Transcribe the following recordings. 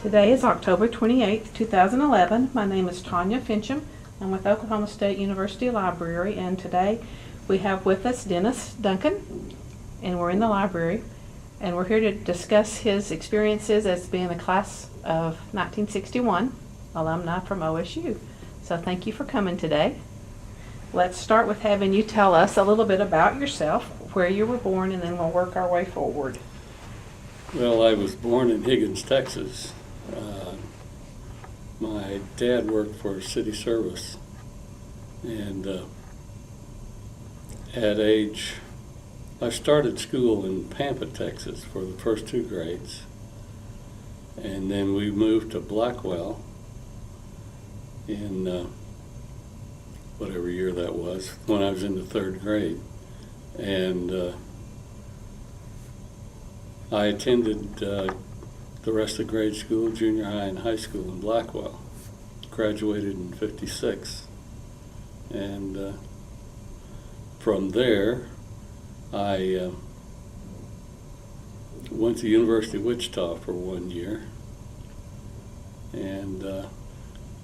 Today is October 28th, 2011. My name is Tanya Finchum. I'm with Oklahoma State University Library, and today we have with us Dennis Dunkin, and we're in the library, and we're here to discuss his experiences as being a class of 1961 alumni from OSU. So thank you for coming today. Let's start with having you tell us a little bit about yourself, where you were born, and then we'll work our way forward. Well, I was born in Higgins, Texas. My dad worked for city service, and I started school in Pampa, Texas for the first 2 grades, and then we moved to Blackwell in whatever year that was, when I was in the 3rd grade. And I attended the rest of grade school, junior high and high school in Blackwell. Graduated in '56. And from there, I went to University of Wichita for 1 year. And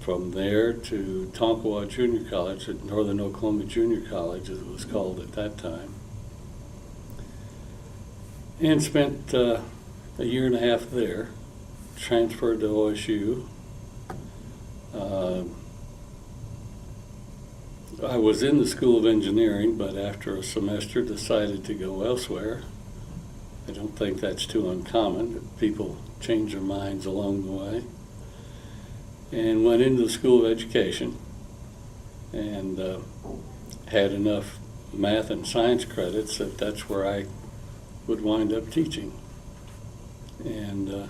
from there to Tonkawa Junior College at Northern Oklahoma Junior College, as it was called at that time. And spent a year and a half there, transferred to OSU. I was in the School of Engineering, but after a semester decided to go elsewhere. I don't think that's too uncommon. People change their minds along the way. And went into the School of Education and had enough math and science credits that that's where I would wind up teaching. And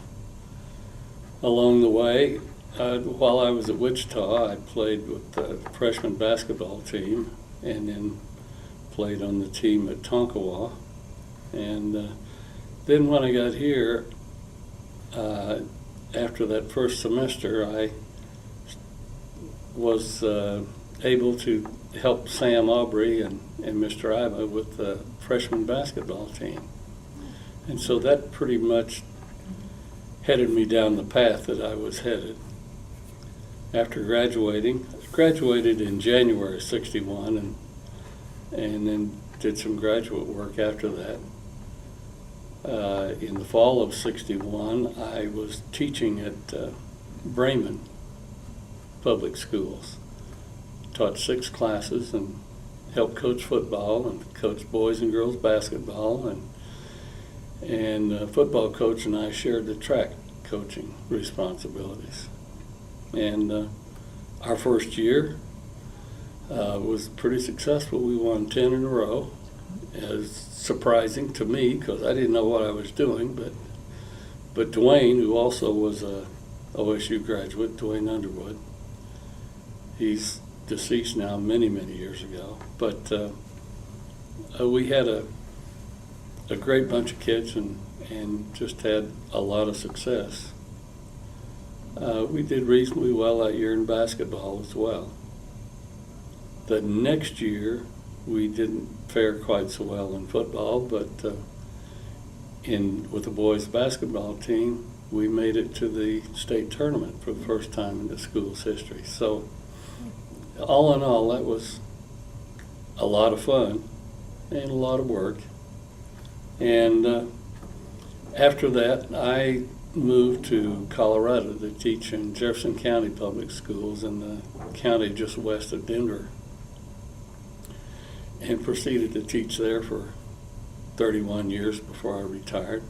along the way, while I was at Wichita, I played with the freshman basketball team and then played on the team at Tonkawa. And then when I got here, after that first semester, I was able to help Sam Aubrey and Mr. Iva with the freshman basketball team. And so that pretty much headed me down the path that I was headed. After graduating, I graduated in January of '61 and then did some graduate work after that. In the fall of '61, I was teaching at Bremen Public Schools. Taught 6 classes and helped coach football and coach boys and girls basketball, and football coach and I shared the track coaching responsibilities. And our first year was pretty successful. We won 10 in a row. It was surprising to me because I didn't know what I was doing, but Dwayne, who also was a OSU graduate, Dwayne Underwood, he's deceased now many, many years ago, but we had a great bunch of kids and just had a lot of success. We did reasonably well that year in basketball as well. The next year, we didn't fare quite so well in football, but with the boys basketball team, we made it to the state tournament for the first time in the school's history. So all in all, that was a lot of fun and a lot of work. And after that, I moved to Colorado to teach in Jefferson County Public Schools in the county just west of Denver, and proceeded to teach there for 31 years before I retired.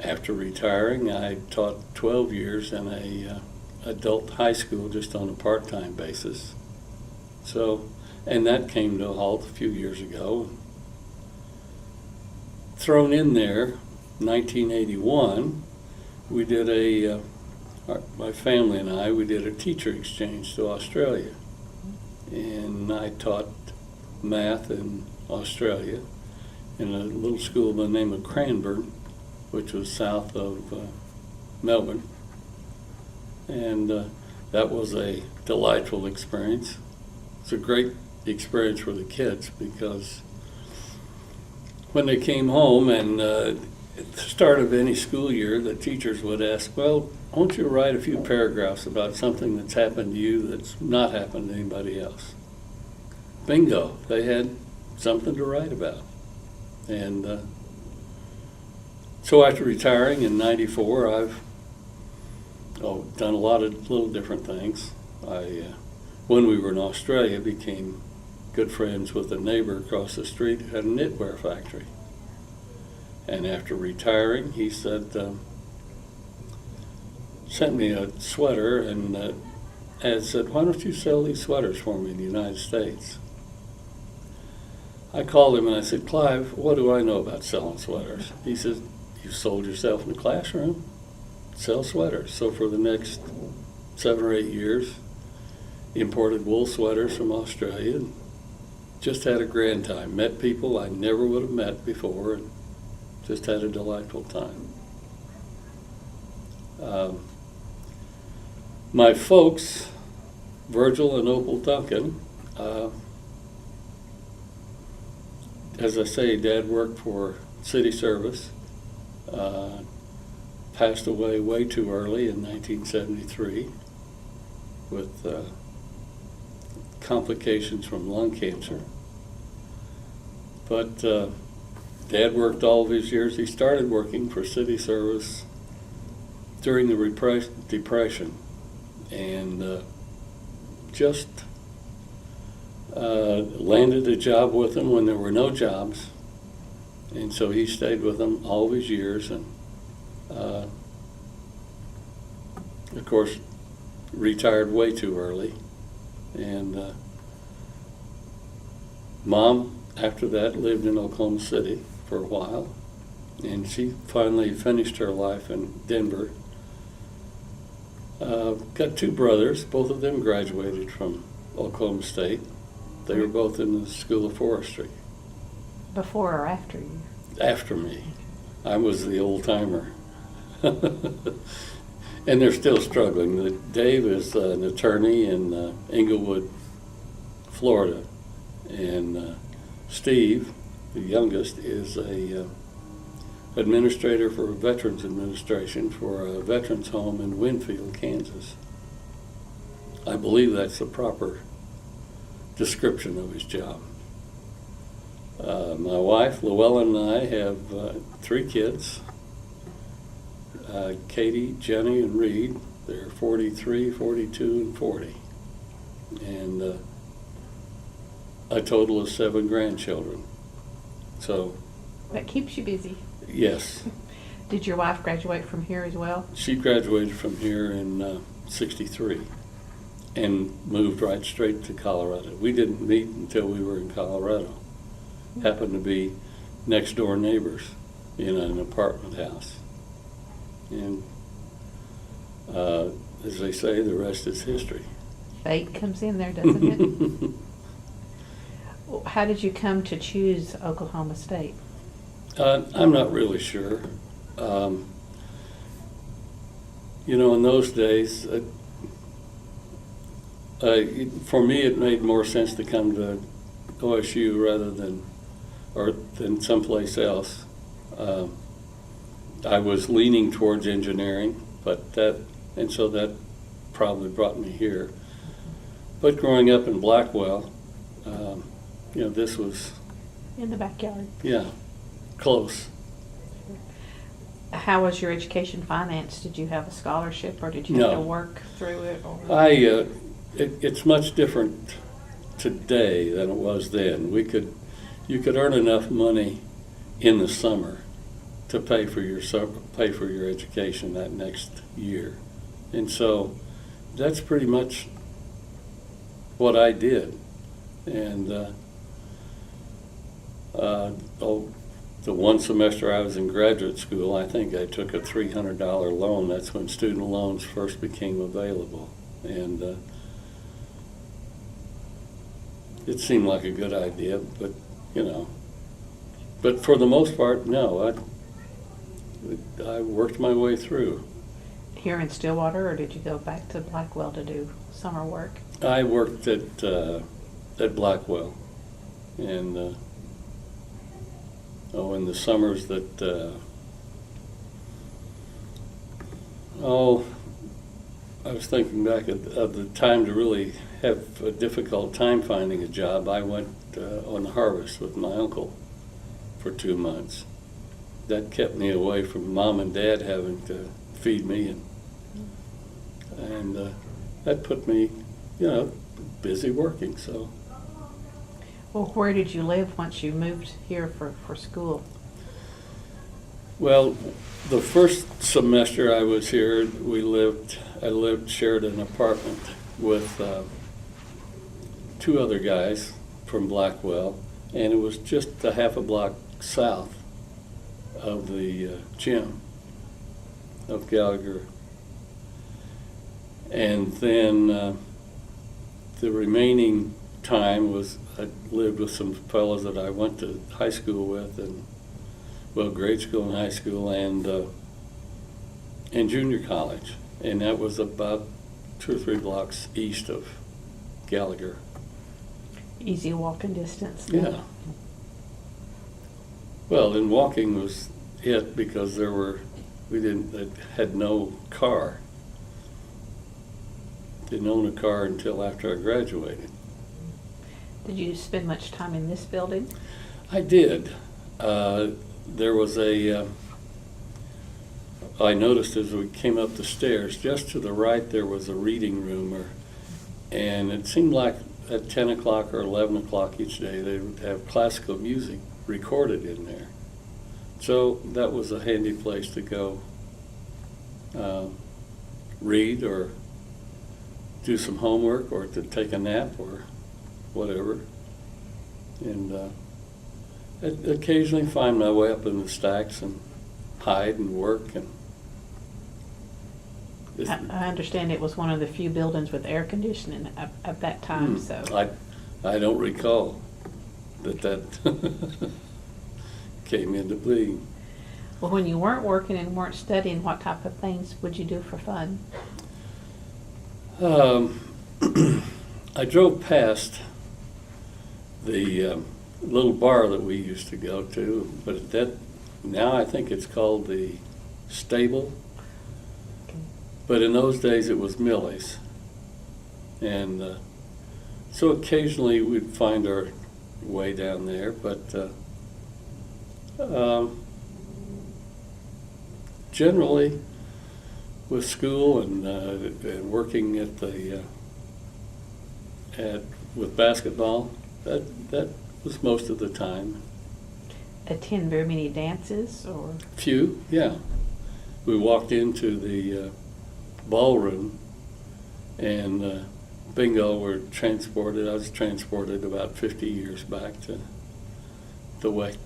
After retiring, I taught 12 years in a adult high school just on a part-time basis. So, and that came to a halt a few years ago. Thrown in there, 1981, we did my family and I, we did a teacher exchange to Australia. And I taught math in Australia in a little school by the name of Cranbourne, which was south of Melbourne. And that was a delightful experience. It's a great experience for the kids because when they came home and at the start of any school year, the teachers would ask, well, won't you write a few paragraphs about something that's happened to you that's not happened to anybody else? Bingo, they had something to write about. And so after retiring in '94, I've done a lot of little different things. When we were in Australia, became good friends with a neighbor across the street who had a knitwear factory. And after retiring, he said, sent me a sweater and said, why don't you sell these sweaters for me in the United States? I called him and I said, Clive, what do I know about selling sweaters? He says, you sold yourself in the classroom, sell sweaters. So for the next 7 or 8 years, imported wool sweaters from Australia and just had a grand time. Met people I never would have met before and just had a delightful time. My folks, Virgil and Opal Dunkin, as I say, Dad worked for city service, passed away way too early in 1973 with complications from lung cancer. But Dad worked all of his years. He started working for city service during the Depression and just landed a job with them when there were no jobs. And so he stayed with them all of his years and of course retired way too early. And Mom, after that, lived in Oklahoma City for a while, and she finally finished her life in Denver. Got 2 brothers, both of them graduated from Oklahoma State. They were both in the School of Forestry. Before or after you? After me. I was the old timer. And they're still struggling. Dave is an attorney in Englewood, Florida, and Steve, the youngest, is a administrator for Veterans Administration for a veterans home in Winfield, Kansas. I believe that's the proper description of his job. My wife, Llewellyn, and I have 3 kids. Katie, Jenny, and Reed. They're 43, 42, and 40. And a total of 7 grandchildren. So That keeps you busy. yes. Did your wife graduate from here as well? She graduated from here in '63 and moved right straight to Colorado. We didn't meet until we were in Colorado. Happened to be next door neighbors in an apartment house. And as they say, the rest is history. Fate comes in there, doesn't it? How did you come to choose Oklahoma State? I'm not really sure. In those days, for me, it made more sense to come to OSU rather than someplace else. I was leaning towards engineering, so that probably brought me here. But growing up in Blackwell, this was In the backyard. Yeah, close. How was your education financed? Did you have a scholarship, or did you have to work through it? Or? It's much different today than it was then. You could earn enough money in the summer to pay for your education that next year, and so that's pretty much what I did. And the one semester I was in graduate school, I think I took a $300 loan. That's when student loans first became available, and it seemed like a good idea, but for the most part, no. I worked my way through. Here in Stillwater, or did you go back to Blackwell to do summer work? I worked at Blackwell, and in the summers that Oh, I was thinking back of the time to really have a difficult time finding a job. I went on harvest with my uncle for 2 months. That kept me away from mom and dad having to feed me, and that put me, busy working. So. Well, where did you live once you moved here for school? Well, the first semester I was here, shared an apartment with 2 other guys from Blackwell, and it was just a half a block south of the gym of Gallagher. And then the remaining time I lived with some fellows that I went to high school with, and grade school and high school, and junior college, and that was about 2 or 3 blocks east of Gallagher. Easy walking distance. Yeah. Well, and walking was it because had no car. Didn't own a car until after I graduated. Did you spend much time in this building? I did. There was I noticed as we came up the stairs, just to the right there was a reading room, and it seemed like at 10 o'clock or 11 o'clock each day they would have classical music recorded in there. So that was a handy place to go read or do some homework or to take a nap or whatever. And I'd occasionally find my way up in the stacks and hide and work. And I understand it was one of the few buildings with air conditioning at that time. So I don't recall that came into being. Well, when you weren't working and weren't studying, what type of things would you do for fun? I drove past the little bar that we used to go to, but now I think it's called the Stable. Okay. But in those days it was Millie's. And so occasionally we'd find our way down there, but generally with school and working with basketball, that was most of the time. Attend very many dances or? Few, yeah. We walked into the ballroom, and bingo, I was transported about 50 years back to the way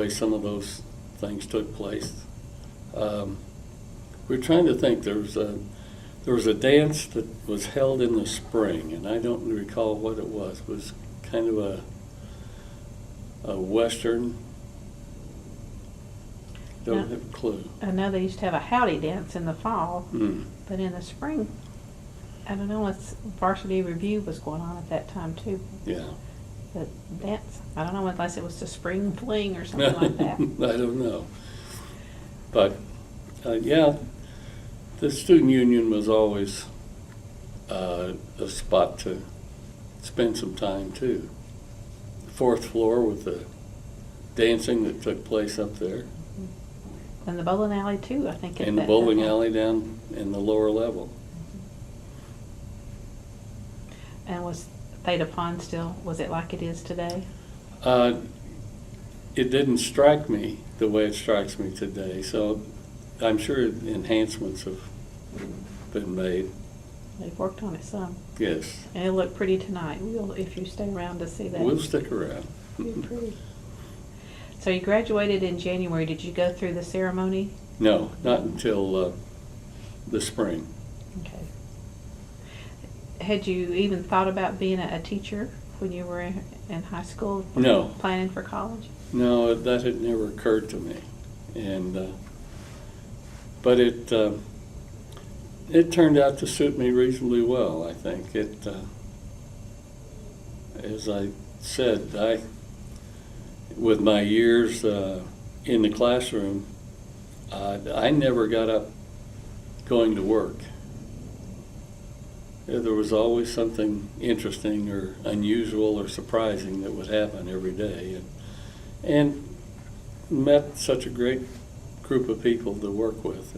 some of those things took place. We're trying to think. There was a dance that was held in the spring, and I don't recall what it was. It was kind of a Western. Don't have a clue. I know they used to have a howdy dance in the fall, but in the spring, I don't know, unless Varsity Review was going on at that time too. Yeah. But dance, I don't know, unless it was the spring fling or something like that. I don't know. But, yeah, the student union was always a spot to spend some time too. The 4th floor with the dancing that took place up there. And the bowling alley too, I think. And the bowling alley down in the lower level. And was Theta Pond still, was it like it is today? It didn't strike me the way it strikes me today, so I'm sure enhancements have been made. They've worked on it some. Yes. And it'll look pretty tonight, if you stay around to see that. We'll stick around. It'll be pretty. So you graduated in January. Did you go through the ceremony? No, not until the spring. Okay. Had you even thought about being a teacher when you were in high school? No. Planning for college? No, that had never occurred to me. And but it turned out to suit me reasonably well, I think. As I said, with my years in the classroom, I never got up going to work. There was always something interesting or unusual or surprising that would happen every day. And met such a great group of people to work with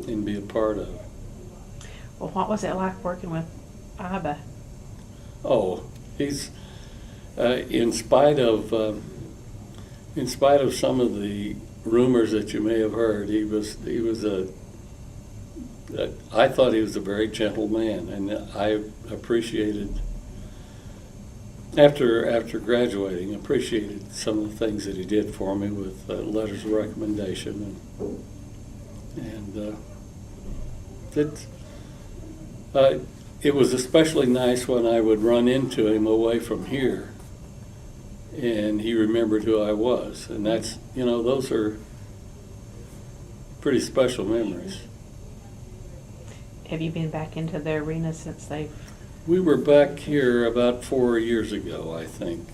and be a part of. Well, what was it like working with Abba? Oh, he's in spite of some of the rumors that you may have heard, I thought he was a very gentle man, and I appreciated, after graduating, appreciated some of the things that he did for me with letters of recommendation, and it was especially nice when I would run into him away from here, and he remembered who I was, and that's, those are pretty special memories. Have you been back into the arena since they've... We were back here about 4 years ago, I think,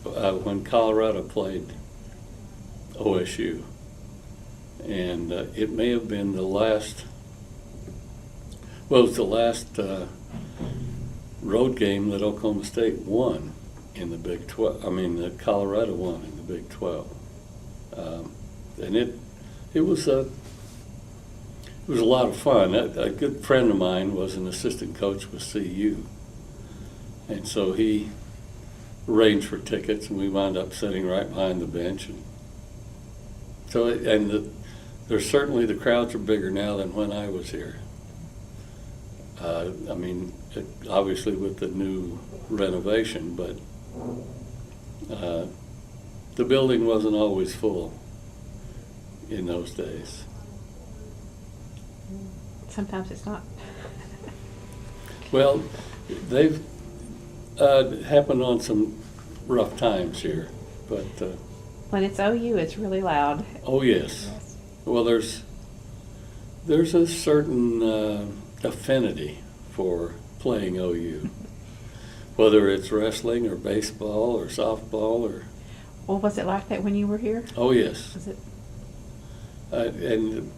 when Colorado played OSU. And it may have been the last, well, it was the last road game that Oklahoma State won in the Big 12. I mean, that Colorado won in the Big 12. And it was a lot of fun. A good friend of mine was an assistant coach with CU. And so he arranged for tickets, and we wound up sitting right behind the bench. And so, there's certainly, the crowds are bigger now than when I was here. I mean, obviously with the new renovation, but the building wasn't always full in those days. Sometimes it's not. Well, they've happened on some rough times here, but When it's OU, it's really loud. oh yes. Well, there's a certain affinity for playing OU, whether it's wrestling or baseball or softball or. Well, was it like that when you were here? Oh yes. Was it? And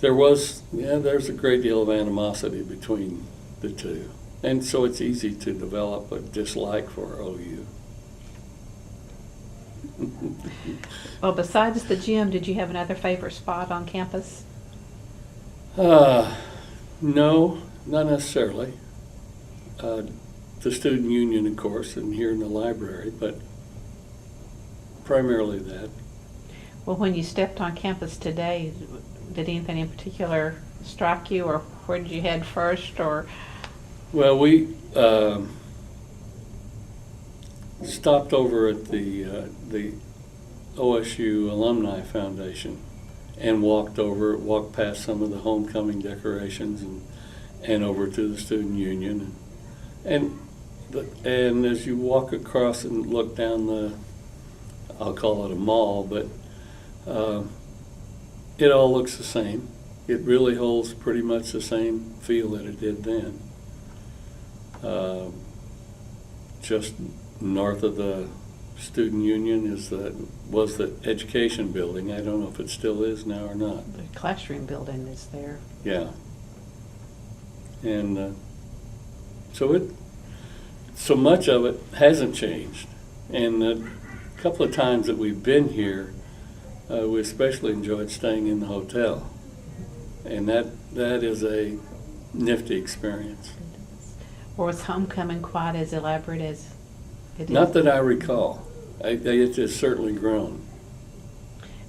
there's a great deal of animosity between the two. And so it's easy to develop a dislike for OU. Well, besides the gym, did you have another favorite spot on campus? No, not necessarily. The student union, of course, and here in the library, but primarily that. Well, when you stepped on campus today, did anything in particular strike you, or where did you head first, or? Well, we stopped over at the OSU Alumni Foundation and walked past some of the homecoming decorations and over to the student union, and as you walk across and look down I'll call it a mall, but it all looks the same. It really holds pretty much the same feel that it did then. Just north of the student union was the education building. I don't know if it still is now or not. The classroom building is there. Yeah. And so much of it hasn't changed. And a couple of times that we've been here, we especially enjoyed staying in the hotel. And that is a nifty experience. Or was homecoming quite as elaborate as it is? Not that I recall. It has certainly grown.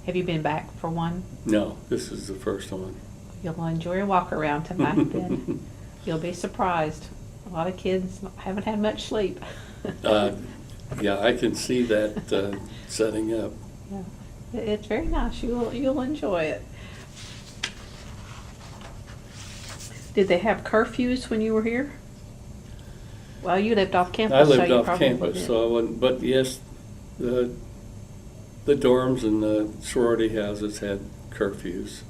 Have you been back for one? No, this is the first one. You'll enjoy your walk around tonight then. You'll be surprised. A lot of kids haven't had much sleep. Yeah, I can see that setting up. Yeah. It's very nice. You'll enjoy it. Did they have curfews when you were here? Well, you lived off campus. I lived so you off probably campus, did. so I wouldn't, but yes, the dorms and the sorority houses had curfews.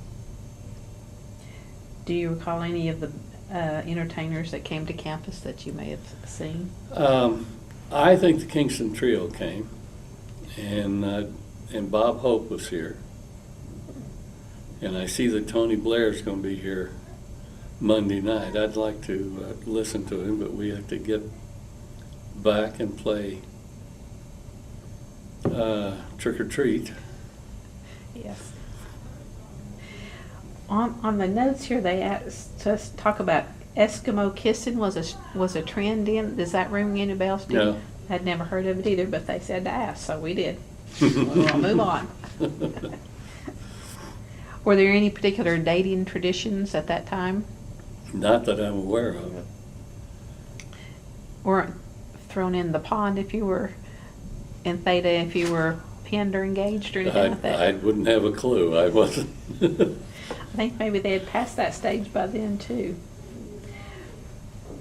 Do you recall any of the entertainers that came to campus that you may have seen? I think the Kingston Trio came, and Bob Hope was here, And I see that Tony Blair's going to be here Monday night. I'd like to listen to him, but we have to get back and play Trick or Treat. Yes. On the notes here, they asked us to talk about Eskimo kissing was a trend in. Does that ring any bells? No. I'd never heard of it either, but they said to ask, so we did. We'll move on. Were there any particular dating traditions at that time? Not that I'm aware of. Weren't thrown in the pond if you were in Theta, if you were pinned or engaged or anything like that? I wouldn't have a clue. I wasn't. I think maybe they had passed that stage by then too.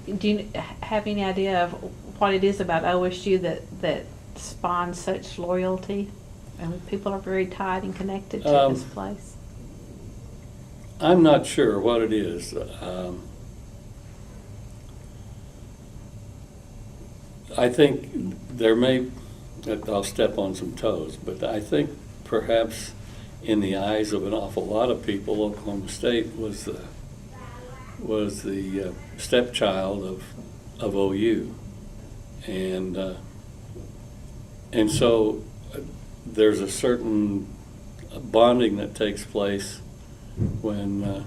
Do you have any idea of what it is about OSU that spawns such loyalty? And people are very tied and connected to this place. I'm not sure what it is. I think there may, I'll step on some toes, but I think perhaps in the eyes of an awful lot of people, Oklahoma State was the stepchild of OU, and so there's a certain bonding that takes place when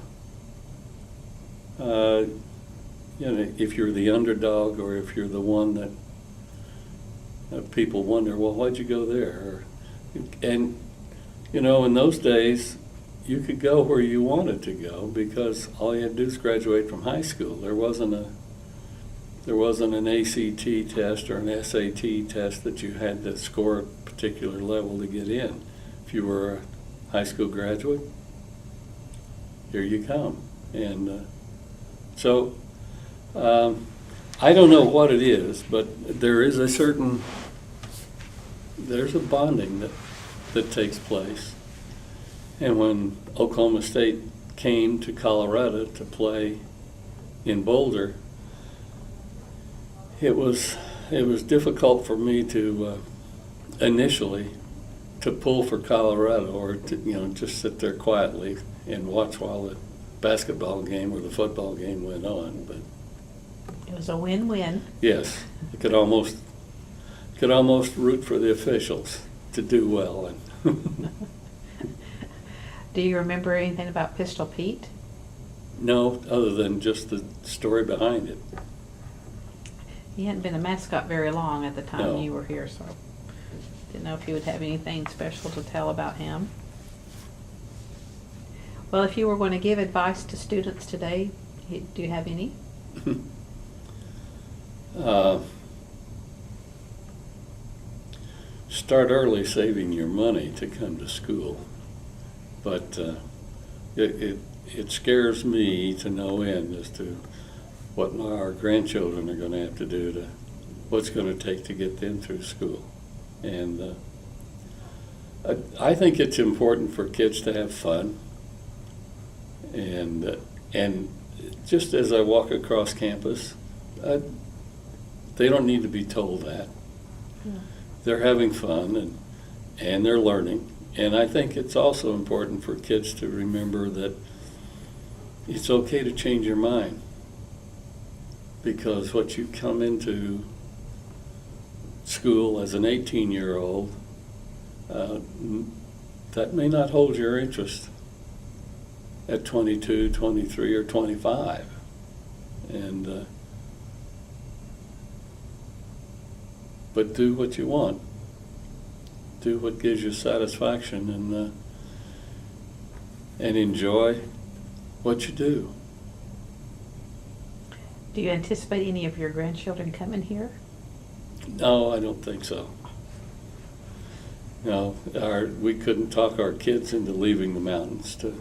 if you're the underdog or if you're the one that people wonder, well, why'd you go there? And in those days, you could go where you wanted to go because all you had to do is graduate from high school. There wasn't an ACT test or an SAT test that you had to score a particular level to get in. If you were a high school graduate, here you come. And so I don't know what it is, but there's a bonding that takes place. And when Oklahoma State came to Colorado to play in Boulder, it was difficult for me to initially to pull for Colorado or to just sit there quietly and watch while the basketball game or the football game went on. But it was a win-win. Yes, you could almost root for the officials to do well. Do you remember anything about Pistol Pete? No, other than just the story behind it. He hadn't been a mascot very long at the time you were here, so didn't know if you would have anything special to tell about him. Well, if you were going to give advice to students today, do you have any? Start early saving your money to come to school. But it scares me to no end as to what our grandchildren are going to have to do what's going to take to get them through school. And I think it's important for kids to have fun. And just as I walk across campus, they don't need to be told that. Yeah. They're having fun and they're learning. And I think it's also important for kids to remember that it's okay to change your mind, because what you come into school as an 18-year-old, that may not hold your interest at 22, 23, or 25. And but do what you want. Do what gives you satisfaction, and enjoy what you do. Do you anticipate any of your grandchildren coming here? No, I don't think so. No, we couldn't talk our kids into leaving the mountains to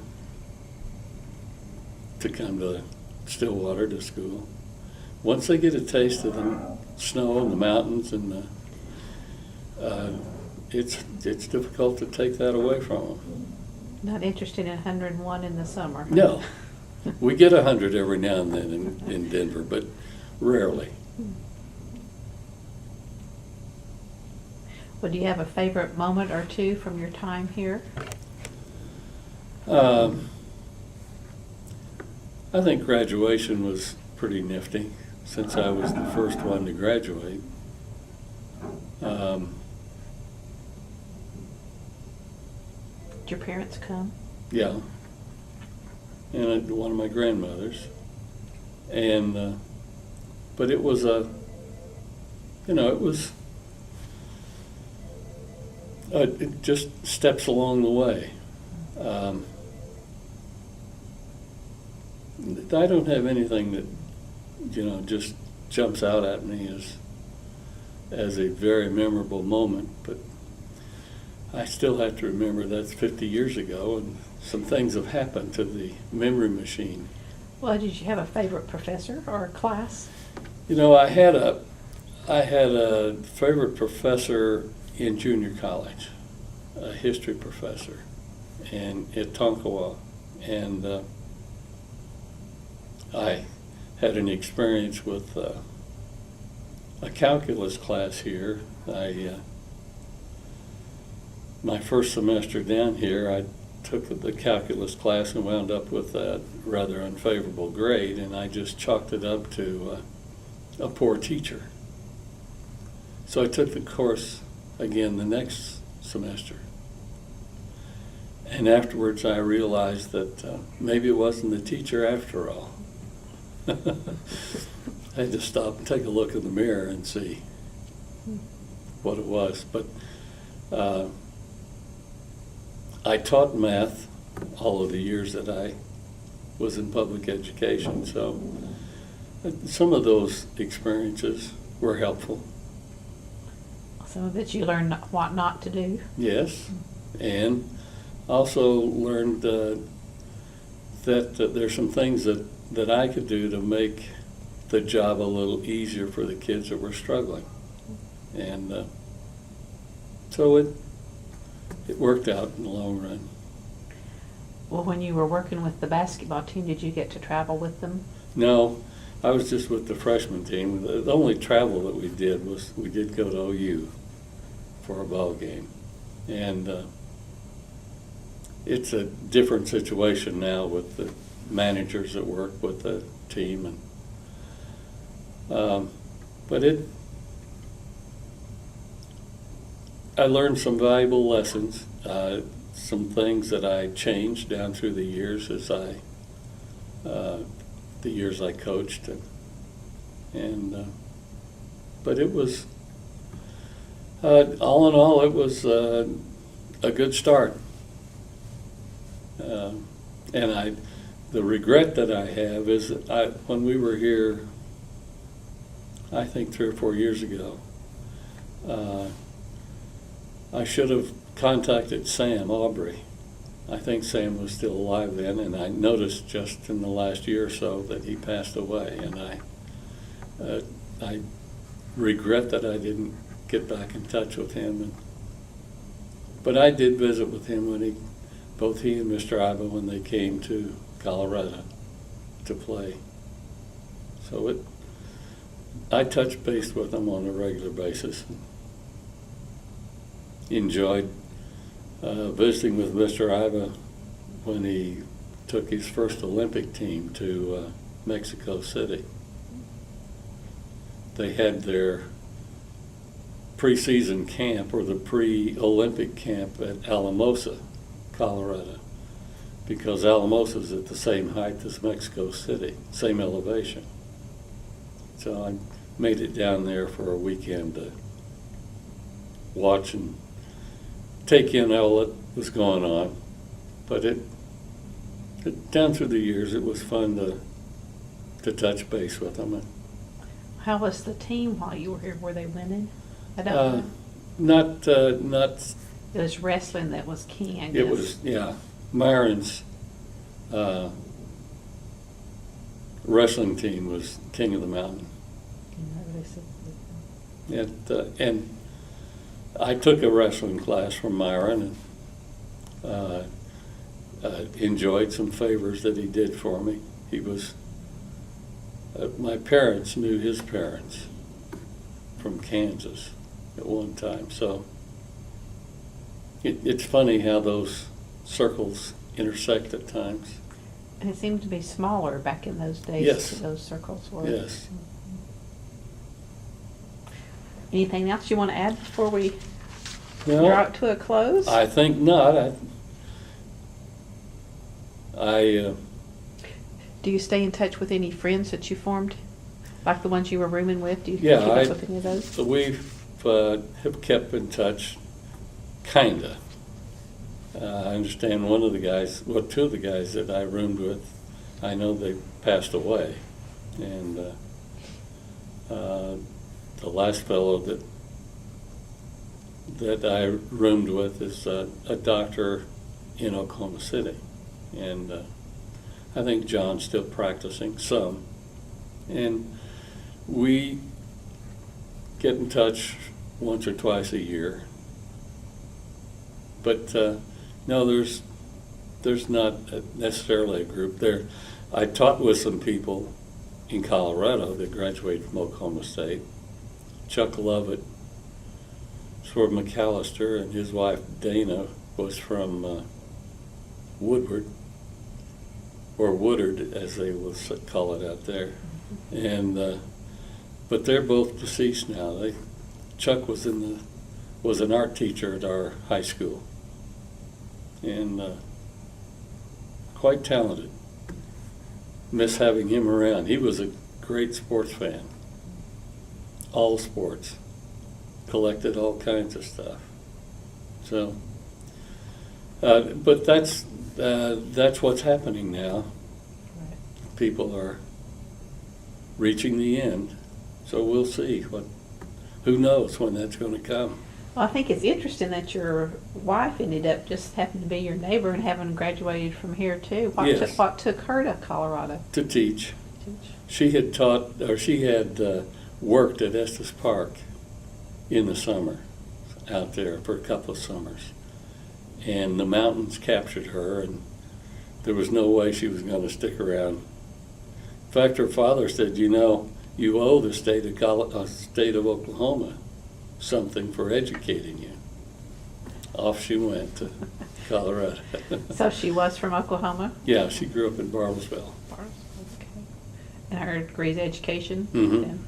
come to Stillwater to school. Once they get a taste of the snow and the mountains, and it's difficult to take that away from them. Not interested in 101 in the summer. No. We get 100 every now and then in Denver, but rarely. Well, do you have a favorite moment or two from your time here? I think graduation was pretty nifty since I was the first one to graduate. Did your parents come? Yeah, and one of my grandmothers, and but it was it was it just steps along the way. I don't have anything that just jumps out at me as a very memorable moment, but I still have to remember that's 50 years ago, and some things have happened to the memory machine. Well, did you have a favorite professor or a class? I had a favorite professor in junior college, a history professor, and at Tonkawa, and I had an experience with a calculus class here. My first semester down here, I took the calculus class and wound up with a rather unfavorable grade, and I just chalked it up to a poor teacher. So I took the course again the next semester. And afterwards I realized that maybe it wasn't the teacher after all. I had to stop and take a look in the mirror and see what it was. But I taught math all of the years that I was in public education, so some of those experiences were helpful. So that you learned what not to do? Yes, and also learned that there's some things that I could do to make the job a little easier for the kids that were struggling. And so it worked out in the long run. Well, when you were working with the basketball team, did you get to travel with them? No, I was just with the freshman team. The only travel that we did was we did go to OU for a ball game. And it's a different situation now with the managers that work with the team, and but I learned some valuable lessons, some things that I changed down through the years as the years I coached, and but it was all in all it was a good start, and the regret that I have is that when we were here, I think 3 or 4 years ago, I should have contacted Sam Aubrey. I think Sam was still alive then, and I noticed just in the last year or so that he passed away, and I regret that I didn't get back in touch with him. But I did visit with him when both he and Mr. Iva, when they came to Colorado to play. So I touched base with him on a regular basis. Enjoyed visiting with Mr. Iva when he took his first Olympic team to Mexico City. They had their preseason camp, or the pre-Olympic camp, at Alamosa, Colorado, because Alamosa is at the same height as Mexico City, same elevation. So I made it down there for a weekend to watch and take in all that was going on. But down through the years, it was fun to touch base with them. How was the team while you were here? Were they winning? I don't know. Not. It was wrestling that was king, I guess. It was, yeah. Myron's wrestling team was king of the mountain. And I took a wrestling class from Myron and enjoyed some favors that he did for me. He was, my parents knew his parents from Kansas at one time. So it's funny how those circles intersect at times. And it seemed to be smaller back in those days. Yes. Those circles were. Yes. Anything else you want to add before we No, draw it to a close? I think not. Do you stay in touch with any friends that you formed, like the ones you were rooming with? Do you Yeah, keep up with any of those? So we have kept in touch, kinda. I understand one of the guys, well, two of the guys that I roomed with, I know they passed away. And the last fellow that I roomed with is a doctor in Oklahoma City. And I think John's still practicing some. And we get in touch once or twice a year. But no, there's not necessarily a group there. I taught with some people in Colorado that graduated from Oklahoma State. Chuck Lovett was from McAllister, and his wife Dana was from Woodward, or Woodard as they will call it out there. And but they're both deceased now. Chuck was an art teacher at our high school, and quite talented. Miss having him around. He was a great sports fan. All sports. Collected all kinds of stuff. So, but that's what's happening now. Right. People are reaching the end, so we'll see who knows when that's going to come. Well, I think it's interesting that your wife ended up just happened to be your neighbor and having graduated from here too. Yes. What took her to Colorado? To teach. She had taught, or she had worked at Estes Park in the summer out there for a couple of summers. And the mountains captured her, and there was no way she was going to stick around. In fact, her father said, you know, you owe the state of Oklahoma something for educating you. Off she went to Colorado. So she was from Oklahoma? Yeah, she grew up in Bartlesville. Okay. And her degree's education? Mhm.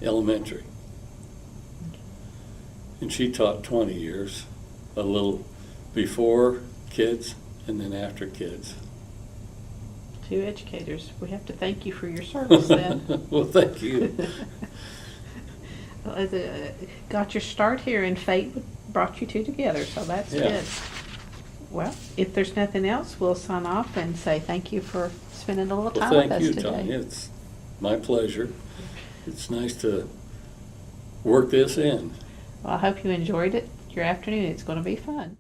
Elementary. And she taught 20 years, a little before kids and then after kids. Two educators. We have to thank you for your service then. Well, thank you. Well, got your start here, and fate brought you two together, so that's Yeah. good. Well, if there's nothing else, we'll sign off and say thank you for spending a little Well, time with thank us you, today. Tanya. It's my pleasure. It's nice to work this in. Well, I hope you enjoyed it. Your afternoon, it's going to be fun.